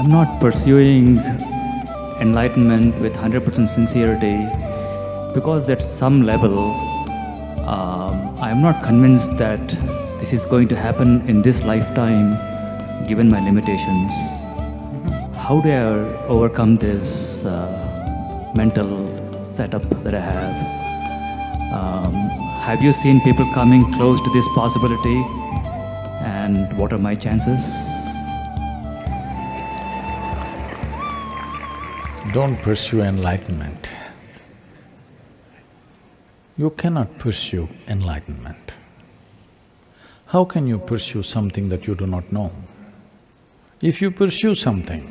am not pursuing enlightenment with 100% sincerity because at some level I am not convinced that this is going to happen in this lifetime given my limitations. How do I overcome this mental setup that I have? Have you seen people coming close to this possibility, and what are my chances? Don't pursue enlightenment. You cannot pursue enlightenment. How can you pursue something that you do not know? If you pursue something,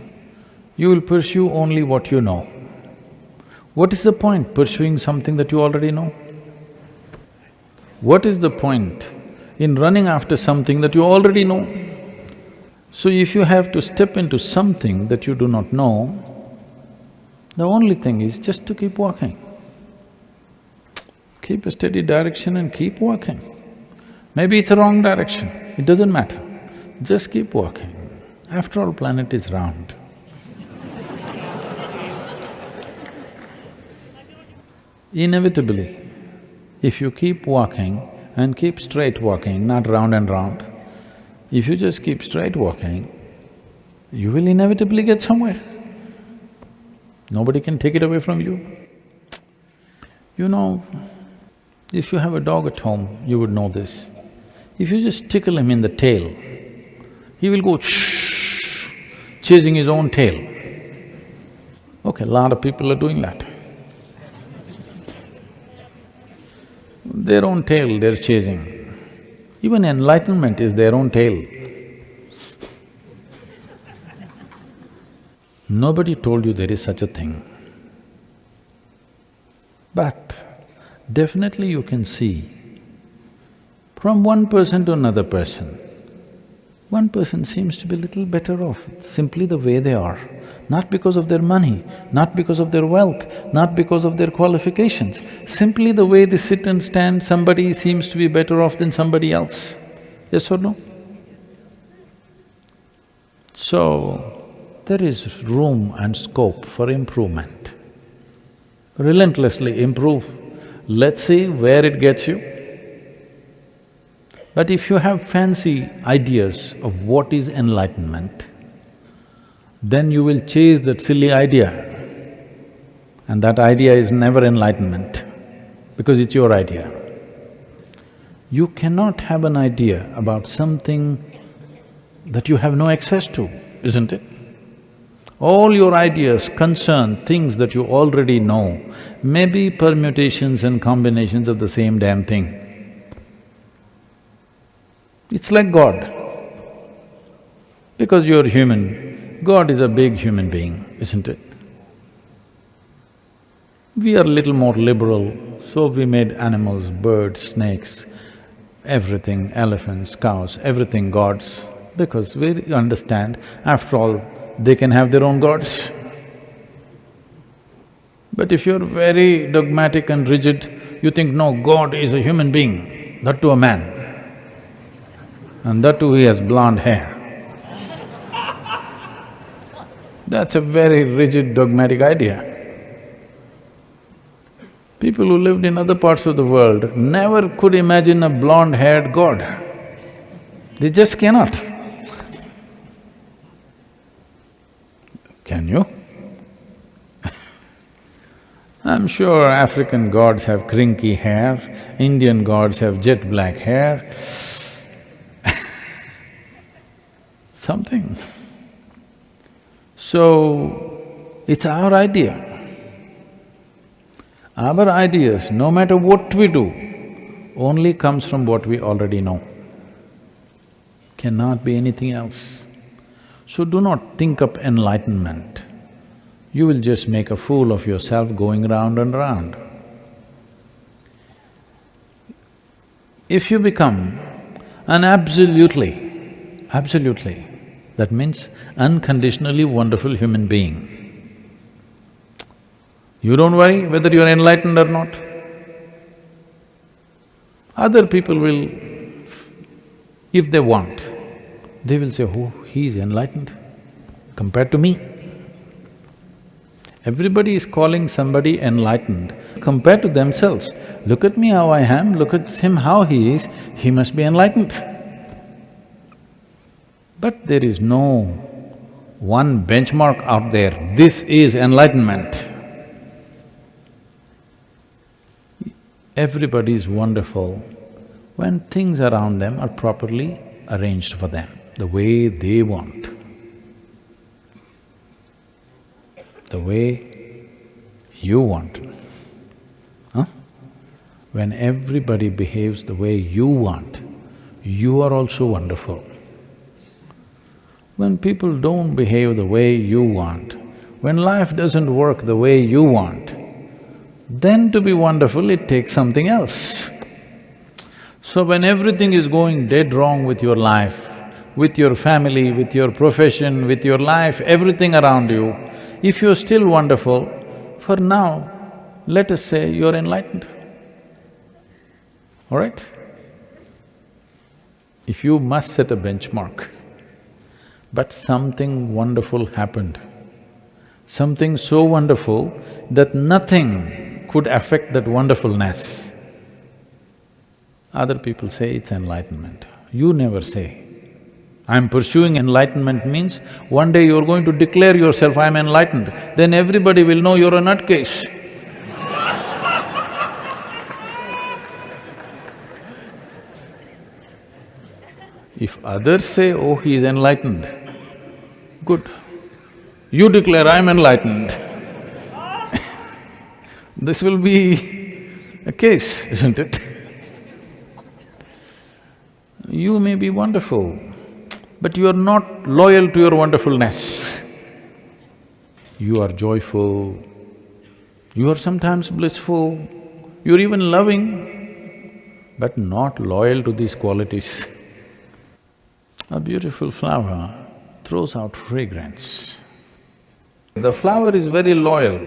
you will pursue only what you know. What is the point pursuing something that you already know? What is the point in running after something that you already know? So if you have to step into something that you do not know, the only thing is just to keep walking. Keep a steady direction and keep walking. Maybe it's a wrong direction, it doesn't matter. Just keep walking. After all, planet is round. Inevitably, if you keep walking and keep straight walking, not round and round, if you just keep straight walking, you will inevitably get somewhere. Nobody can take it away from you. You know, if you have a dog at home, you would know this. If you just tickle him in the tail, he will go shh, chasing his own tail. Okay, a lot of people are doing that. Their own tail they're chasing. Even enlightenment is their own tail. Nobody told you there is such a thing. But definitely you can see from one person to another person, one person seems to be a little better off simply the way they are, not because of their money, not because of their wealth, not because of their qualifications. Simply the way they sit and stand, somebody seems to be better off than somebody else. Yes or no? So, there is room and scope for improvement. Relentlessly improve. Let's see where it gets you. But if you have fancy ideas of what is enlightenment, then you will chase that silly idea, and that idea is never enlightenment because it's your idea. You cannot have an idea about something that you have no access to, isn't it? All your ideas concern things that you already know, maybe permutations and combinations of the same damn thing. It's like God. Because you're human, God is a big human being, isn't it? We are little more liberal, so we made animals, birds, snakes, everything, elephants, cows, everything gods, because we understand, after all, they can have their own gods. But if you're very dogmatic and rigid, you think, no, God is a human being, that too a man, and that too he has blonde hair. That's a very rigid, dogmatic idea. People who lived in other parts of the world never could imagine a blonde-haired God. They just cannot. Can you? I'm sure African gods have crinky hair, Indian gods have jet black hair, something. So, it's our idea. Our ideas, no matter what we do, only comes from what we already know. Cannot be anything else. So do not think up enlightenment. You will just make a fool of yourself going round and round. If you become an absolutely, that means unconditionally wonderful human being, you don't worry whether you're enlightened or not. Other people will, if they want, they will say, oh, he is enlightened. compared to me. Everybody is calling somebody enlightened compared to themselves. Look at me how I am, look at him how he is, he must be enlightened. But there is no one benchmark out there, this is enlightenment. Everybody is wonderful when things around them are properly arranged for them, the way they want. The way you want. Huh? When everybody behaves the way you want, you are also wonderful. When people don't behave the way you want, when life doesn't work the way you want, then to be wonderful it takes something else. So when everything is going dead wrong with your life, with your family, with your profession, with your life, everything around you, if you're still wonderful, for now, let us say you're enlightened. All right? If you must set a benchmark, but something wonderful happened, something so wonderful that nothing could affect that wonderfulness, other people say it's enlightenment. You never say. I'm pursuing enlightenment means one day you're going to declare yourself, I'm enlightened, then everybody will know you're a nutcase. If others say, oh, he is enlightened, good. You declare, I'm enlightened. This will be a case, isn't it? You may be wonderful, but you are not loyal to your wonderfulness. You are joyful, you are sometimes blissful, you're even loving, but not loyal to these qualities. A beautiful flower throws out fragrance. The flower is very loyal.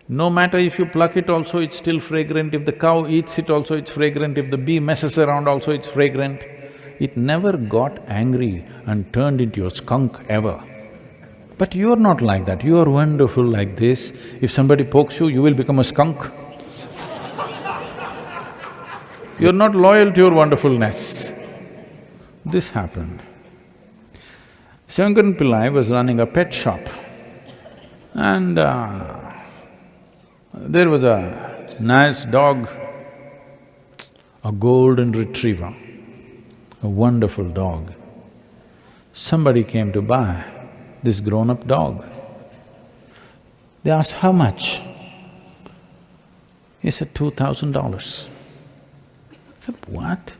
No matter if you pluck it also, it's still fragrant. If the cow eats it also, it's fragrant. If the bee messes around also, it's fragrant. It never got angry and turned into a skunk ever. But you're not like that, you are wonderful like this. If somebody pokes you, you will become a skunk. You're not loyal to your wonderfulness. This happened. Shankaran Pillai was running a pet shop and there was a nice dog, a golden retriever, a wonderful dog. Somebody came to buy this grown-up dog. They asked, how much? He said, $2,000. I said, what?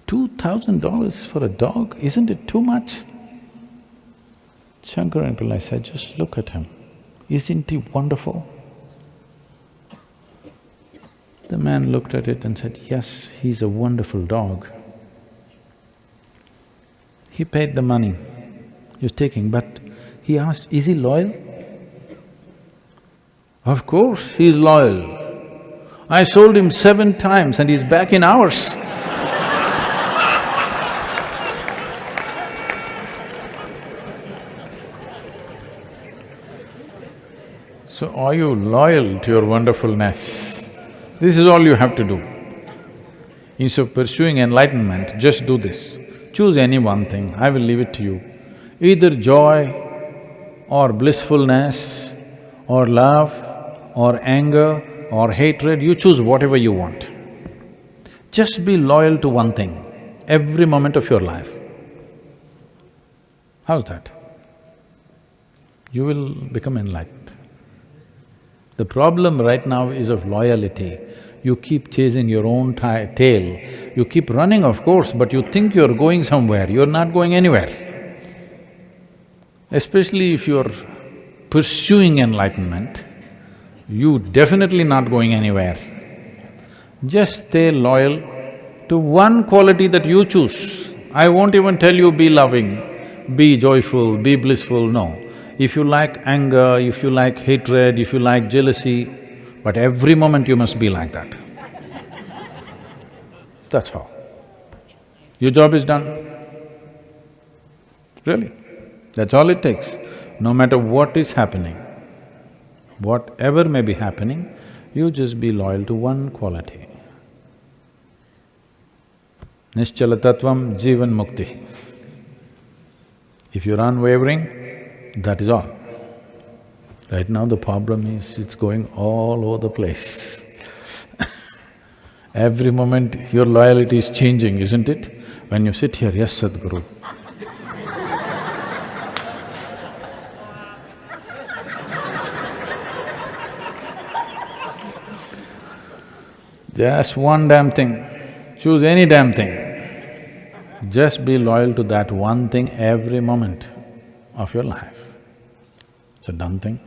$2,000 for a dog? Isn't it too much? Shankaran Pillai said, just look at him. Isn't he wonderful? The man looked at it and said, yes, he's a wonderful dog. He paid the money he was taking, but he asked, is he loyal? Of course, he's loyal. I sold him 7 times and he's back in hours. So are you loyal to your wonderfulness? This is all you have to do. Instead of pursuing enlightenment, just do this. Choose any one thing, I will leave it to you. Either joy or blissfulness or love or anger or hatred, you choose whatever you want. Just be loyal to one thing, every moment of your life. How's that? You will become enlightened. The problem right now is of loyalty. You keep chasing your own tail. You keep running, of course, but you think you're going somewhere, you're not going anywhere. Especially if you're pursuing enlightenment, you definitely not going anywhere. Just stay loyal to one quality that you choose. I won't even tell you be loving, be joyful, be blissful, no. If you like anger, if you like hatred, if you like jealousy, but every moment you must be like that. That's all. Your job is done. Really. That's all it takes. No matter what is happening, whatever may be happening, you just be loyal to one quality. Nischala tattvam jivan mukti. If you're unwavering, that is all. Right now the problem is it's going all over the place. Every moment your loyalty is changing, isn't it? When you sit here, yes, Sadhguru. Just one damn thing, choose any damn thing. Just be loyal to that one thing every moment of your life. It's a done thing.